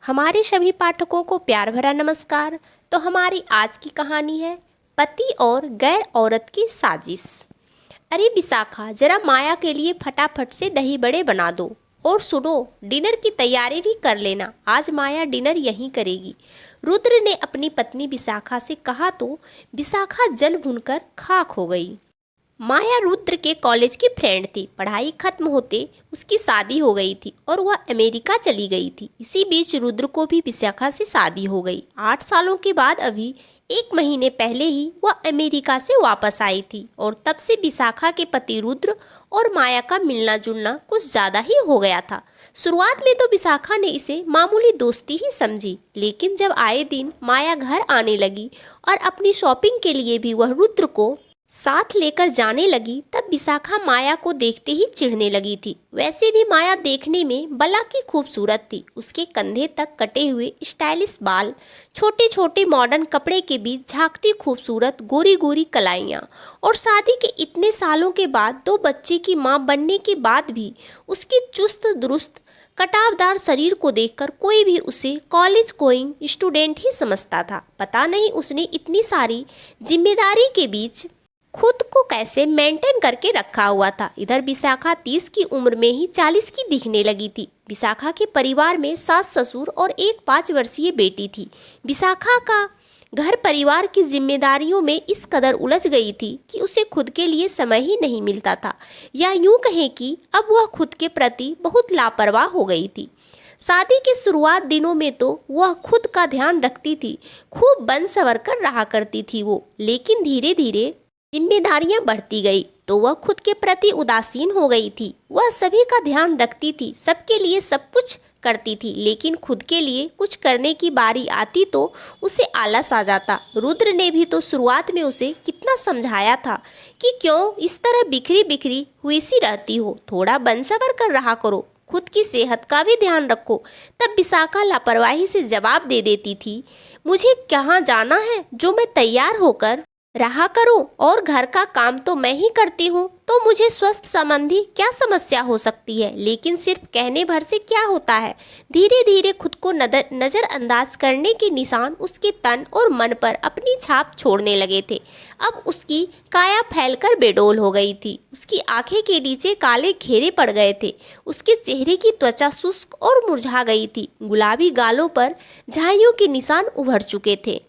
हमारे सभी पाठकों को प्यार भरा नमस्कार। तो हमारी आज की कहानी है पति और गैर औरत की साजिश। अरे विशाखा, जरा माया के लिए फटाफट से दही बड़े बना दो और सुनो, डिनर की तैयारी भी कर लेना। आज माया डिनर यहीं करेगी। रुद्र ने अपनी पत्नी विशाखा से कहा तो विशाखा जल भुनकर खाक हो गई। माया रुद्र के कॉलेज की फ्रेंड थी। पढ़ाई खत्म होते उसकी शादी हो गई थी और वह अमेरिका चली गई थी। इसी बीच रुद्र को भी विशाखा से शादी हो गई। 8 सालों के बाद अभी 1 महीने पहले ही वह अमेरिका से वापस आई थी और तब से विशाखा के पति रुद्र और माया का मिलना जुलना कुछ ज़्यादा ही हो गया था। शुरुआत में तो विशाखा ने इसे मामूली दोस्ती ही समझी, लेकिन जब आए दिन माया घर आने लगी और अपनी शॉपिंग के लिए भी वह रुद्र को साथ लेकर जाने लगी, तब विशाखा माया को देखते ही चिढ़ने लगी थी। वैसे भी माया देखने में बला की खूबसूरत थी। उसके कंधे तक कटे हुए स्टाइलिश बाल, छोटे छोटे मॉडर्न कपड़े के बीच झांकती खूबसूरत गोरी गोरी कलाइयाँ और शादी के इतने सालों के बाद 2 बच्चे की मां बनने के बाद भी उसकी चुस्त दुरुस्त कटावदार शरीर को देखकर कोई भी उसे कॉलेज गोइंग स्टूडेंट ही समझता था। पता नहीं उसने इतनी सारी जिम्मेदारी के बीच खुद को कैसे मेंटेन करके रखा हुआ था। इधर विशाखा 30 की उम्र में ही 40 की दिखने लगी थी। विशाखा के परिवार में सास ससुर और एक 5 वर्षीय बेटी थी। विशाखा का घर परिवार की जिम्मेदारियों में इस कदर उलझ गई थी कि उसे खुद के लिए समय ही नहीं मिलता था, या यूं कहें कि अब वह खुद के प्रति बहुत लापरवाह हो गई थी। शादी के शुरुआत दिनों में तो वह खुद का ध्यान रखती थी, खूब बन संवर कर रहा करती थी वो, लेकिन धीरे धीरे जिम्मेदारियां बढ़ती गई तो वह खुद के प्रति उदासीन हो गई थी। वह सभी का ध्यान रखती थी, सबके लिए सब कुछ करती थी, लेकिन खुद के लिए कुछ करने की बारी आती तो उसे आलस आ जाता। रुद्र ने भी तो शुरुआत में उसे कितना समझाया था कि क्यों इस तरह बिखरी बिखरी हुई सी रहती हो, थोड़ा बंसवर कर रहा करो, खुद की सेहत का भी ध्यान रखो। तब विशाखा लापरवाही से जवाब दे देती थी, मुझे कहाँ जाना है जो मैं तैयार होकर रहा करूं, और घर का काम तो मैं ही करती हूं, तो मुझे स्वास्थ्य संबंधी क्या समस्या हो सकती है। लेकिन सिर्फ कहने भर से क्या होता है। धीरे धीरे खुद को नजरअंदाज करने के निशान उसके तन और मन पर अपनी छाप छोड़ने लगे थे। अब उसकी काया फैलकर बेडोल हो गई थी। उसकी आंखें के नीचे काले घेरे पड़ गए थे। उसके चेहरे की त्वचा शुष्क और मुरझा गई थी। गुलाबी गालों पर झाइयों के निशान उभर चुके थे।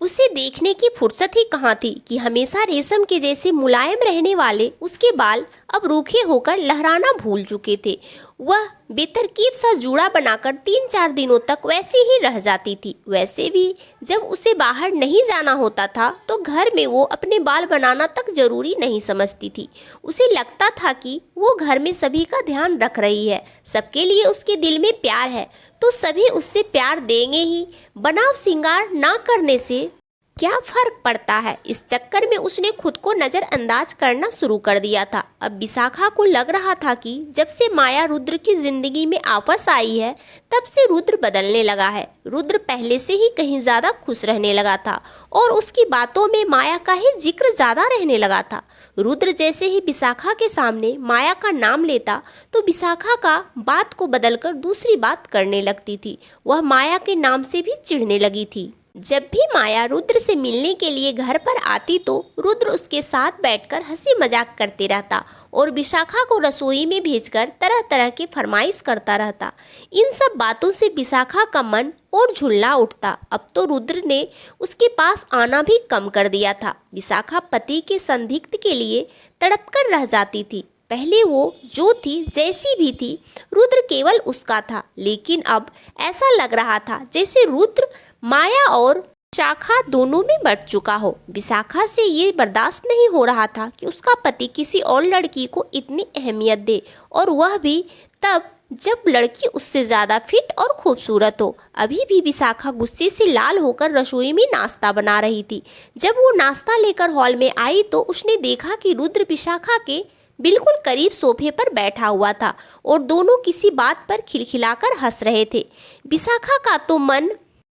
उसे देखने की फुर्सत ही कहाँ थी कि हमेशा रेशम के जैसे मुलायम रहने वाले उसके बाल अब रूखे होकर लहराना भूल चुके थे। वह बेतरकीब सा जूड़ा बनाकर 3-4 दिनों तक वैसे ही रह जाती थी। वैसे भी जब उसे बाहर नहीं जाना होता था तो घर में वो अपने बाल बनाना तक जरूरी नहीं समझती थी। उसे लगता था कि वो घर में सभी का ध्यान रख रही है, सबके लिए उसके दिल में प्यार है तो सभी उससे प्यार देंगे ही। बनाव सिंगार ना करने से क्या फर्क पड़ता है। इस चक्कर में उसने खुद को नजरअंदाज करना शुरू कर दिया था। अब विशाखा को लग रहा था कि जब से माया रुद्र की जिंदगी में वापस आई है तब से रुद्र बदलने लगा है। रुद्र पहले से ही कहीं ज्यादा खुश रहने लगा था और उसकी बातों में माया का ही जिक्र ज्यादा रहने लगा था। रुद्र जैसे ही विशाखा के सामने माया का नाम लेता तो विशाखा का बात को बदलकर दूसरी बात करने लगती थी। वह माया के नाम से भी चिढ़ने लगी थी। जब भी माया रुद्र से मिलने के लिए घर पर आती तो रुद्र उसके साथ बैठकर हंसी मजाक करते रहता और विशाखा को रसोई में भेजकर तरह तरह के फरमाइश करता रहता। इन सब बातों से विशाखा का मन और झुल्ला उठता। अब तो रुद्र ने उसके पास आना भी कम कर दिया था। विशाखा पति के संदिग्ध के लिए तड़पकर रह जाती थी। पहले वो जो थी जैसी भी थी, रुद्र केवल उसका था, लेकिन अब ऐसा लग रहा था जैसे रुद्र माया और विशाखा दोनों में बट चुका हो। विशाखा से ये बर्दाश्त नहीं हो रहा था कि उसका पति किसी और लड़की को इतनी अहमियत दे, और वह भी तब जब लड़की उससे ज़्यादा फिट और खूबसूरत हो। अभी भी विशाखा गुस्से से लाल होकर रसोई में नाश्ता बना रही थी। जब वो नाश्ता लेकर हॉल में आई तो उसने देखा कि रुद्र विशाखा के बिल्कुल करीब सोफे पर बैठा हुआ था और दोनों किसी बात पर खिलखिलाकर हंस रहे थे। विशाखा का तो मन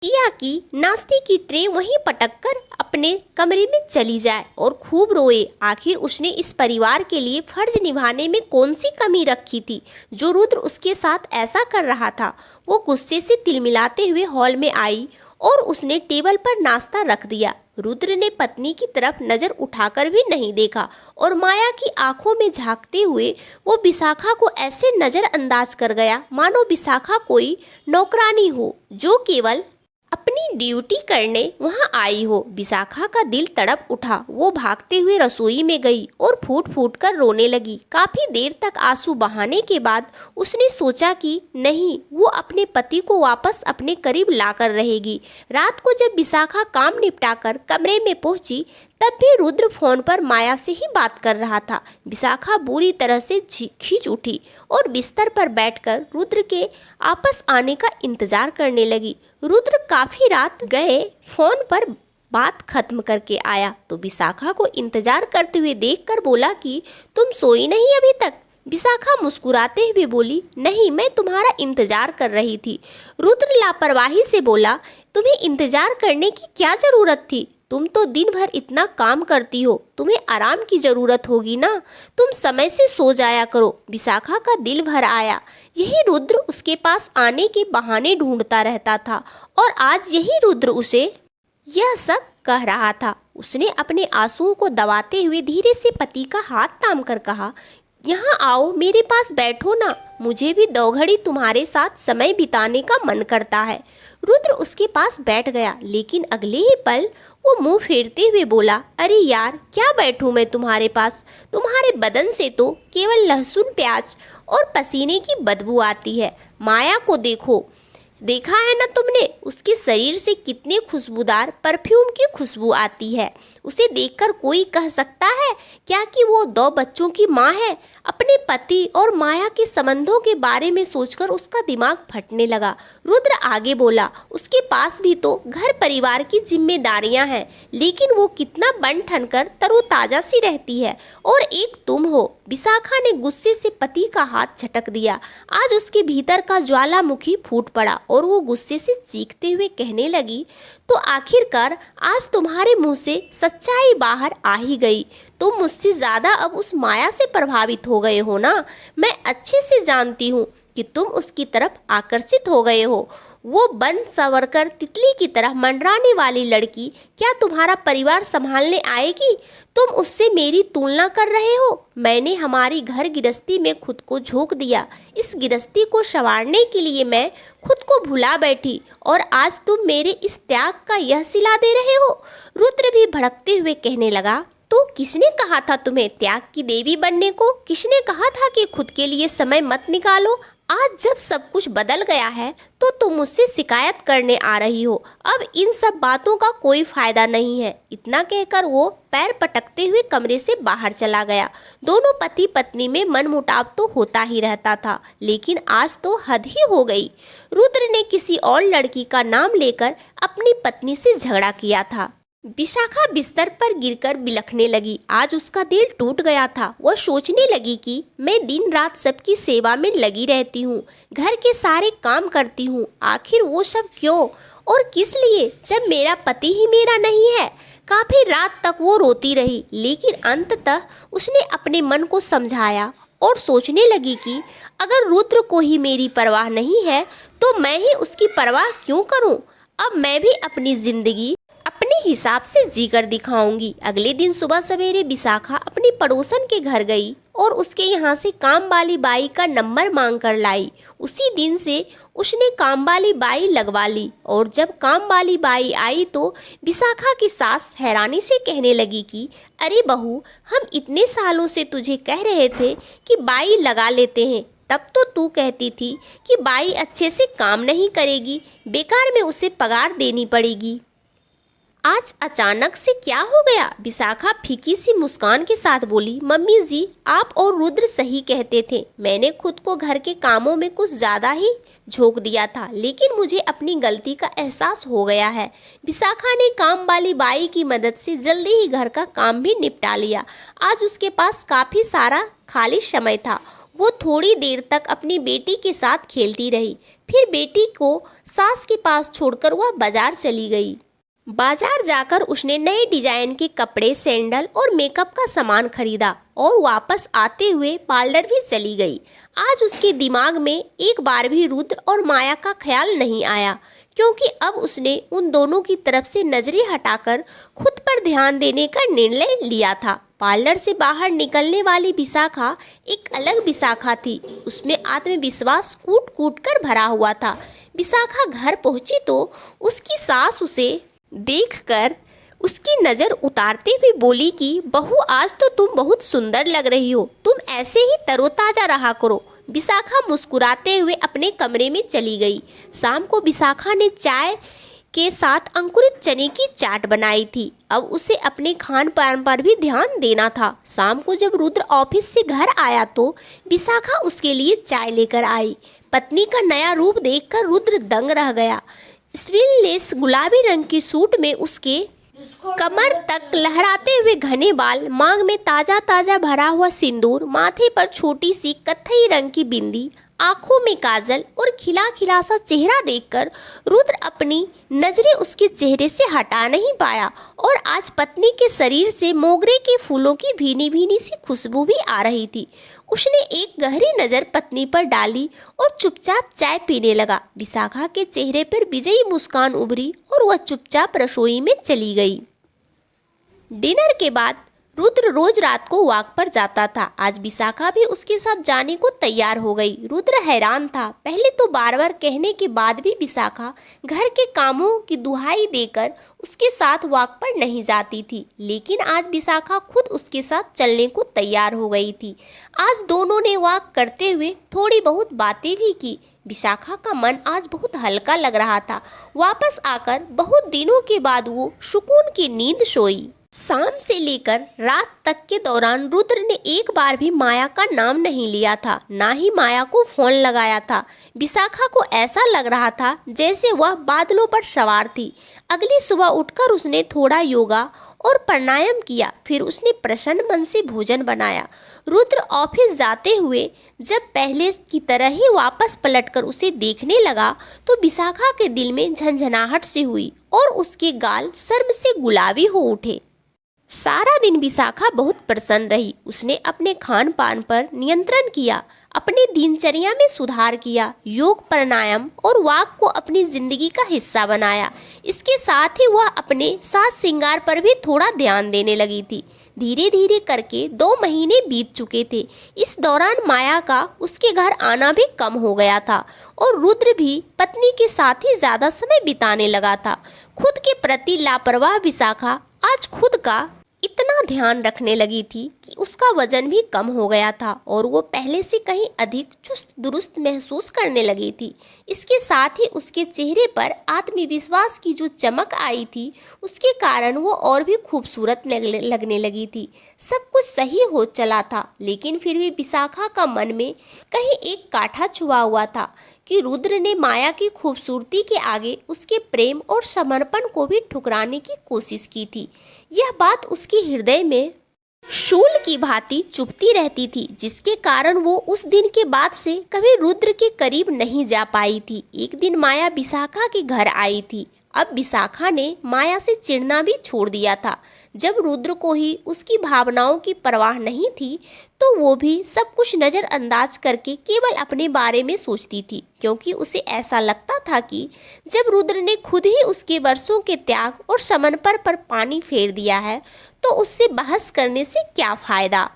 किया कि नाश्ते की ट्रे वहीं पटक कर अपने कमरे में चली जाए और खूब रोए। आखिर उसने इस परिवार के लिए फर्ज निभाने में कौन सी कमी रखी थी जो रुद्र उसके साथ ऐसा कर रहा था। वो गुस्से से तिलमिलाते हुए हॉल में आई और उसने टेबल पर नाश्ता रख दिया। रुद्र ने पत्नी की तरफ नजर उठाकर भी नहीं देखा और माया की आंखों में झांकते हुए वो विशाखा को ऐसे नजरअंदाज कर गया मानो विशाखा कोई नौकरानी हो जो केवल अपनी ड्यूटी करने वहां आई हो। विशाखा का दिल तड़प उठा। वो भागते हुए रसोई में गई और फूट फूट कर रोने लगी। काफी देर तक आंसू बहाने के बाद उसने सोचा कि नहीं, वो अपने पति को वापस अपने करीब लाकर रहेगी। रात को जब विशाखा काम निपटाकर कमरे में पहुंची तब भी रुद्र फोन पर माया से ही बात कर रहा था। विशाखा बुरी तरह से खींच उठी और बिस्तर पर बैठकर रुद्र के वापस आने का इंतजार करने लगी। रुद्र काफी रात गए फोन पर बात खत्म करके आया तो विशाखा को इंतजार करते हुए देखकर बोला कि तुम सोई नहीं अभी तक। विशाखा मुस्कुराते हुए बोली, नहीं, मैं तुम्हारा इंतजार कर रही थी। रुद्र लापरवाही से बोला, तुम्हें इंतजार करने की क्या जरूरत थी? तुम तो दिन भर इतना काम करती हो, तुम्हें आराम की जरूरत होगी ना। तुम समय से सो जाया करो। विशाखा का दिल भर आया। यही रुद्र उसके पास आने के बहाने ढूंढता रहता था और आज यही रुद्र उसे यह सब कह रहा था। उसने अपने आंसुओं को दबाते हुए धीरे से पति का हाथ थाम कर कहा, यहाँ आओ, मेरे पास बैठो ना, मुझे भी दो घड़ी तुम्हारे साथ समय बिताने का मन करता है। रुद्र उसके पास बैठ गया लेकिन अगले ही पल वो मुंह फेरते हुए बोला, अरे यार, क्या बैठूं मैं तुम्हारे पास? तुम्हारे बदन से तो केवल लहसुन प्याज और पसीने की बदबू आती है। माया को देखा है ना तुमने? उसके शरीर से कितने खुशबूदार परफ्यूम की खुशबू आती है। उसे देखकर कोई कह सकता है क्या कि वो 2 बच्चों की माँ है? अपने पति और माया के संबंधों के बारे में सोचकर उसका दिमाग फटने लगा। रुद्र आगे बोला, उसके पास भी तो घर परिवार की जिम्मेदारियां हैं, लेकिन वो कितना बन ठन कर तरोताजा सी रहती है। और एक तुम हो। विशाखा ने गुस्से से पति का हाथ झटक दिया। आज उसके भीतर का ज्वालामुखी फूट पड़ा और वो गुस्से से चीखते हुए कहने लगी, तो आखिरकार आज तुम्हारे मुंह से सच्चाई बाहर आ ही गई। तुम मुझसे ज्यादा अब उस माया से प्रभावित हो गए हो ना। मैं अच्छे से जानती हूँ कि तुम उसकी तरफ आकर्षित हो गए हो। वो बन संवरकर तितली की तरह मंडराने वाली लड़की क्या तुम्हारा परिवार संभालने आएगी? तुम उससे मेरी तुलना कर रहे हो। मैंने हमारी घर गृहस्थी में खुद को झोंक दिया। इस गृहस्थी को संवारने के लिए मैं खुद को भुला बैठी और आज तुम मेरे इस त्याग का यह सिला दे रहे हो। रुद्र भी भड़कते हुए कहने लगा, तो किसने कहा था तुम्हें त्याग की देवी बनने को? किसने कहा था कि खुद के लिए समय मत निकालो? आज जब सब कुछ बदल गया है तो तुम मुझसे शिकायत करने आ रही हो। अब इन सब बातों का कोई फायदा नहीं है। इतना कहकर वो पैर पटकते हुए कमरे से बाहर चला गया। दोनों पति पत्नी में मनमुटाव तो होता ही रहता था, लेकिन आज तो हद ही हो गई। रुद्र ने किसी और लड़की का नाम लेकर अपनी पत्नी से झगड़ा किया था। विशाखा बिस्तर पर गिरकर बिलखने लगी। आज उसका दिल टूट गया था। वह सोचने लगी कि मैं दिन रात सबकी सेवा में लगी रहती हूँ, घर के सारे काम करती हूँ, आखिर वो सब क्यों और किस लिए, जब मेरा पति ही मेरा नहीं है। काफी रात तक वो रोती रही, लेकिन अंततः उसने अपने मन को समझाया और सोचने लगी कि अगर रुद्र को ही मेरी परवाह नहीं है तो मैं ही उसकी परवाह क्यों करूँ। अब मैं भी अपनी जिंदगी अपने हिसाब से जीकर दिखाऊंगी। अगले दिन सुबह सवेरे विशाखा अपनी पड़ोसन के घर गई और उसके यहाँ से काम वाली बाई का नंबर मांग कर लाई। उसी दिन से उसने काम वाली बाई लगवा ली और जब काम वाली बाई आई तो विशाखा की सास हैरानी से कहने लगी कि अरे बहू, हम इतने सालों से तुझे कह रहे थे कि बाई लगा लेते हैं, तब तो तू कहती थी कि बाई अच्छे से काम नहीं करेगी, बेकार में उसे पगार देनी पड़ेगी। आज अचानक से क्या हो गया? विशाखा फीकी सी मुस्कान के साथ बोली, मम्मी जी, आप और रुद्र सही कहते थे। मैंने खुद को घर के कामों में कुछ ज़्यादा ही झोंक दिया था, लेकिन मुझे अपनी गलती का एहसास हो गया है। विशाखा ने काम वाली बाई की मदद से जल्दी ही घर का काम भी निपटा लिया। आज उसके पास काफ़ी सारा खाली समय था। वो थोड़ी देर तक अपनी बेटी के साथ खेलती रही, फिर बेटी को सास के पास छोड़कर वह बाजार चली गई। बाजार जाकर उसने नए डिजाइन के कपड़े, सैंडल और मेकअप का सामान खरीदा और वापस आते हुए पार्लर भी चली गई। आज उसके दिमाग में एक बार भी रुद्र और माया का ख्याल नहीं आया, क्योंकि अब उसने उन दोनों की तरफ से नजरें हटाकर खुद पर ध्यान देने का निर्णय लिया था। पार्लर से बाहर निकलने वाली विशाखा एक अलग विशाखा थी। उसमें आत्मविश्वास कूट कूट कर भरा हुआ था। विशाखा घर पहुंची तो उसकी सास उसे देखकर उसकी नज़र उतारते हुए बोली कि बहू, आज तो तुम बहुत सुंदर लग रही हो, तुम ऐसे ही तरोताजा रहा करो। विशाखा मुस्कुराते हुए अपने कमरे में चली गई। शाम को विशाखा ने चाय के साथ अंकुरित चने की चाट बनाई थी। अब उसे अपने खान पान पर भी ध्यान देना था। शाम को जब रुद्र ऑफिस से घर आया तो विशाखा उसके लिए चाय लेकर आई। पत्नी का नया रूप देखकर रुद्र दंग रह गया। स्लीवलेस गुलाबी रंग की सूट में उसके कमर तक लहराते हुए घने बाल, मांग में ताजा ताजा भरा हुआ सिंदूर, माथे पर छोटी सी कत्थई रंग की बिंदी, आंखों में काजल और खिला खिला सा चेहरा देखकर रुद्र अपनी नजरें उसके चेहरे से हटा नहीं पाया। और आज पत्नी के शरीर से मोगरे के फूलों की भीनी भीनी सी खुशबू भी आ रही थी। उसने एक गहरी नज़र पत्नी पर डाली और चुपचाप चाय पीने लगा। विशाखा के चेहरे पर विजयी मुस्कान उभरी और वह चुपचाप रसोई में चली गई। डिनर के बाद रुद्र रोज रात को वॉक पर जाता था। आज विशाखा भी उसके साथ जाने को तैयार हो गई। रुद्र हैरान था। पहले तो बार बार कहने के बाद भी विशाखा घर के कामों की दुहाई देकर उसके साथ वॉक पर नहीं जाती थी, लेकिन आज विशाखा खुद उसके साथ चलने को तैयार हो गई थी। आज दोनों ने वॉक करते हुए थोड़ी बहुत बातें भी की। विशाखा का मन आज बहुत हल्का लग रहा था। वापस आकर बहुत दिनों के बाद वो सुकून की नींद सोई। शाम से लेकर रात तक के दौरान रुद्र ने एक बार भी माया का नाम नहीं लिया था, ना ही माया को फोन लगाया था। विशाखा को ऐसा लग रहा था जैसे वह बादलों पर सवार थी। अगली सुबह उठकर उसने थोड़ा योगा और प्राणायाम किया। फिर उसने प्रसन्न मन से भोजन बनाया। रुद्र ऑफिस जाते हुए जब पहले की तरह ही वापस पलटकर उसे देखने लगा तो विशाखा के दिल में झंझनाहट सी हुई और उसके गाल शर्म से गुलाबी हो उठे। सारा दिन विशाखा बहुत प्रसन्न रही। उसने अपने खान पान पर नियंत्रण किया, अपनी दिनचर्या में सुधार किया, योग, प्राणायाम और वॉक को अपनी जिंदगी का हिस्सा बनाया। इसके साथ ही वह अपने साज श्रृंगार पर भी थोड़ा ध्यान देने लगी थी। धीरे धीरे करके 2 महीने बीत चुके थे। इस दौरान माया का उसके घर आना भी कम हो गया था और रुद्र भी पत्नी के साथ ही ज्यादा समय बिताने लगा था। खुद के प्रति लापरवाह विशाखा आज खुद का इतना ध्यान रखने लगी थी कि उसका वजन भी कम हो गया था और वो पहले से कहीं अधिक चुस्त दुरुस्त महसूस करने लगी थी। इसके साथ ही उसके चेहरे पर आत्मविश्वास की जो चमक आई थी, उसके कारण वो और भी खूबसूरत लगने लगी थी। सब कुछ सही हो चला था, लेकिन फिर भी विशाखा का मन में कहीं एक कांटा छुआ हुआ था कि रुद्र ने माया की खूबसूरती के आगे उसके प्रेम और समर्पण को भी ठुकराने की कोशिश की थी। यह बात उसके हृदय में शूल की भांति चुभती रहती थी, जिसके कारण वो उस दिन के बाद से कभी रुद्र के करीब नहीं जा पाई थी। एक दिन माया विशाखा के घर आई थी। अब विशाखा ने माया से चिढ़ना भी छोड़ दिया था। जब रुद्र को ही उसकी भावनाओं की परवाह नहीं थी तो वो भी सब कुछ नज़रअंदाज करके केवल अपने बारे में सोचती थी, क्योंकि उसे ऐसा लगता था कि जब रुद्र ने खुद ही उसके वर्षों के त्याग और समर्पण पर पानी फेर दिया है तो उससे बहस करने से क्या फ़ायदा।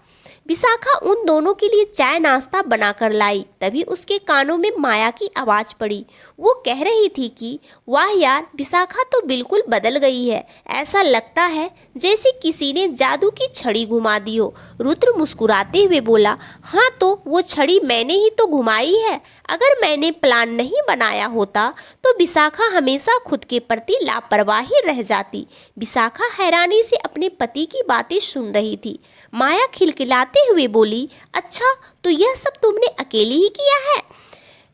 विशाखा उन दोनों के लिए चाय नाश्ता बनाकर लाई। तभी उसके कानों में माया की आवाज़ पड़ी। वो कह रही थी कि वाह यार, विशाखा तो बिल्कुल बदल गई है। ऐसा लगता है जैसे किसी ने जादू की छड़ी घुमा दी हो। रुद्र मुस्कुराते हुए बोला, हाँ तो वो छड़ी मैंने ही तो घुमाई है। अगर मैंने प्लान नहीं बनाया होता तो विशाखा हमेशा खुद के प्रति लापरवाह ही रह जाती। विशाखा हैरानी से अपने पति की बातें सुन रही थी। माया खिलखिलाते हुए बोली, अच्छा तो यह सब तुमने अकेले ही किया है?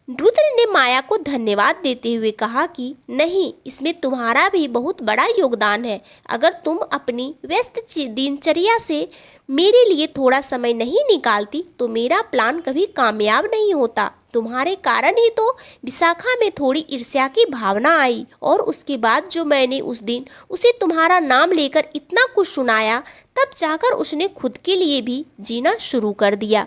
रुद्र ने माया को धन्यवाद देते हुए कहा कि नहीं, इसमें तुम्हारा भी बहुत बड़ा योगदान है। अगर तुम अपनी व्यस्त दिनचर्या से मेरे लिए थोड़ा समय नहीं निकालती तो मेरा प्लान कभी कामयाब नहीं होता। तुम्हारे कारण ही तो विशाखा में थोड़ी ईर्ष्या की भावना आई, और उसके बाद जो मैंने उस दिन उसे तुम्हारा नाम लेकर इतना कुछ सुनाया, तब जाकर उसने खुद के लिए भी जीना शुरू कर दिया।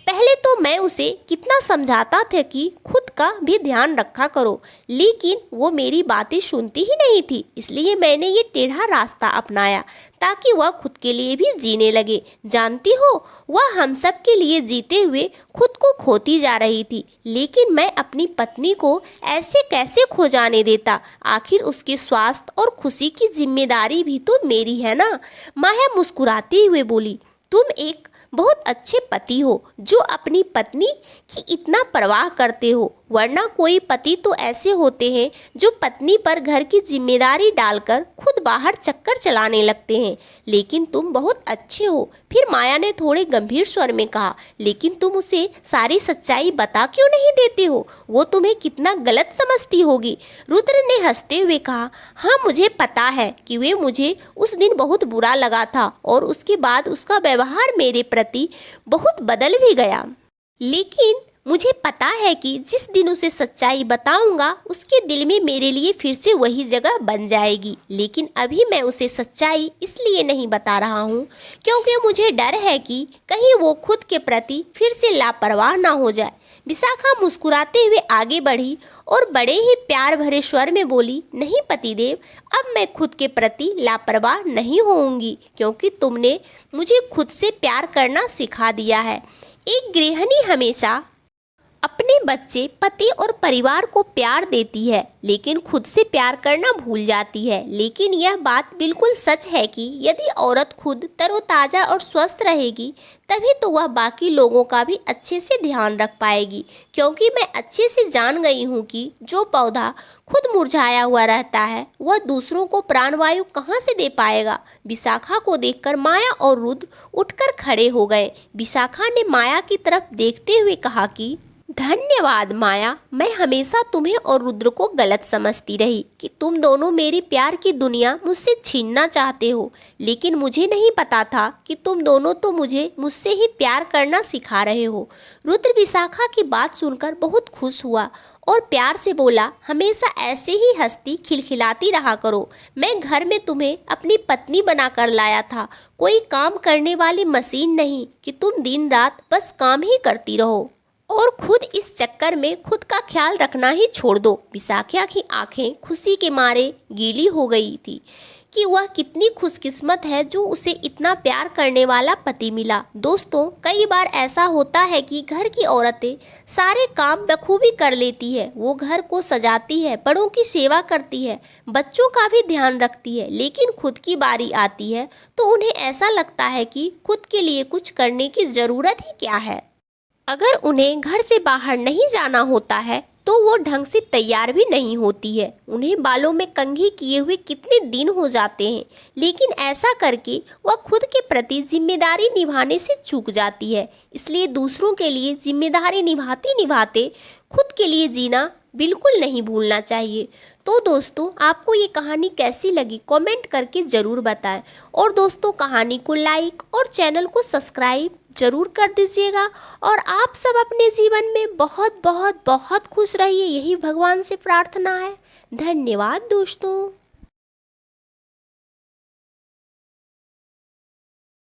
पहले तो मैं उसे कितना समझाता था कि खुद का भी ध्यान रखा करो, लेकिन वो मेरी बातें सुनती ही नहीं थी। इसलिए मैंने ये टेढ़ा रास्ता अपनाया ताकि वह खुद के लिए भी जीने लगे। जानती हो, वह हम सब के लिए जीते हुए खुद को खोती जा रही थी, लेकिन मैं अपनी पत्नी को ऐसे कैसे खो जाने देता। आखिर उसके स्वास्थ्य और खुशी की जिम्मेदारी भी तो मेरी है ना। माया मुस्कुराते हुए बोली, तुम एक बहुत अच्छे पति हो जो अपनी पत्नी की इतना परवाह करते हो, वरना कोई पति तो ऐसे होते हैं जो पत्नी पर घर की जिम्मेदारी डालकर खुद बाहर चक्कर चलाने लगते हैं। लेकिन तुम बहुत अच्छे हो। फिर माया ने थोड़े गंभीर स्वर में कहा, लेकिन तुम उसे सारी सच्चाई बता क्यों नहीं देते हो? वो तुम्हें कितना गलत समझती होगी। रुद्र ने हंसते हुए कहा, हाँ मुझे पता है कि वे मुझे उस दिन बहुत बुरा लगा था, और उसके बाद उसका व्यवहार मेरे प्रति बहुत बदल भी गया। लेकिन मुझे पता है कि जिस दिन उसे सच्चाई बताऊंगा, उसके दिल में मेरे लिए फिर से वही जगह बन जाएगी। लेकिन अभी मैं उसे सच्चाई इसलिए नहीं बता रहा हूँ क्योंकि मुझे डर है कि कहीं वो खुद के प्रति फिर से लापरवाह ना हो जाए। विशाखा मुस्कुराते हुए आगे बढ़ी और बड़े ही प्यार भरे स्वर में बोली, नहीं पतिदेव, अब मैं खुद के प्रति लापरवाह नहीं होऊंगी, क्योंकि तुमने मुझे खुद से प्यार करना सिखा दिया है। एक गृहिणी हमेशा अपने बच्चे, पति और परिवार को प्यार देती है, लेकिन खुद से प्यार करना भूल जाती है। लेकिन यह बात बिल्कुल सच है कि यदि औरत खुद तरोताज़ा और स्वस्थ रहेगी, तभी तो वह बाकी लोगों का भी अच्छे से ध्यान रख पाएगी। क्योंकि मैं अच्छे से जान गई हूँ कि जो पौधा खुद मुरझाया हुआ रहता है, वह दूसरों को प्राणवायु कहाँ से दे पाएगा। विशाखा को देखकर माया और रुद्र उठकर खड़े हो गए। विशाखा ने माया की तरफ देखते हुए कहा कि धन्यवाद माया, मैं हमेशा तुम्हें और रुद्र को गलत समझती रही कि तुम दोनों मेरी प्यार की दुनिया मुझसे छीनना चाहते हो, लेकिन मुझे नहीं पता था कि तुम दोनों तो मुझसे ही प्यार करना सिखा रहे हो। रुद्र विशाखा की बात सुनकर बहुत खुश हुआ और प्यार से बोला, हमेशा ऐसे ही हंसती खिलखिलाती रहा करो। मैं घर में तुम्हें अपनी पत्नी बनाकर लाया था, कोई काम करने वाली मशीन नहीं कि तुम दिन रात बस काम ही करती रहो और खुद इस चक्कर में खुद का ख्याल रखना ही छोड़ दो। विशाखा की आंखें खुशी के मारे गीली हो गई थी कि वह कितनी खुशकिस्मत है जो उसे इतना प्यार करने वाला पति मिला। दोस्तों, कई बार ऐसा होता है कि घर की औरतें सारे काम बखूबी कर लेती है। वो घर को सजाती है, बड़ों की सेवा करती है, बच्चों का भी ध्यान रखती है, लेकिन खुद की बारी आती है तो उन्हें ऐसा लगता है कि खुद के लिए कुछ करने की ज़रूरत ही क्या है। अगर उन्हें घर से बाहर नहीं जाना होता है तो वो ढंग से तैयार भी नहीं होती है। उन्हें बालों में कंघी किए हुए कितने दिन हो जाते हैं, लेकिन ऐसा करके वह खुद के प्रति जिम्मेदारी निभाने से चूक जाती है। इसलिए दूसरों के लिए जिम्मेदारी निभाते निभाते खुद के लिए जीना बिल्कुल नहीं भूलना चाहिए। तो दोस्तों, आपको ये कहानी कैसी लगी कमेंट करके ज़रूर बताएं, और दोस्तों कहानी को लाइक और चैनल को सब्सक्राइब ज़रूर कर दीजिएगा। और आप सब अपने जीवन में बहुत बहुत बहुत खुश रहिए, यही भगवान से प्रार्थना है। धन्यवाद दोस्तों।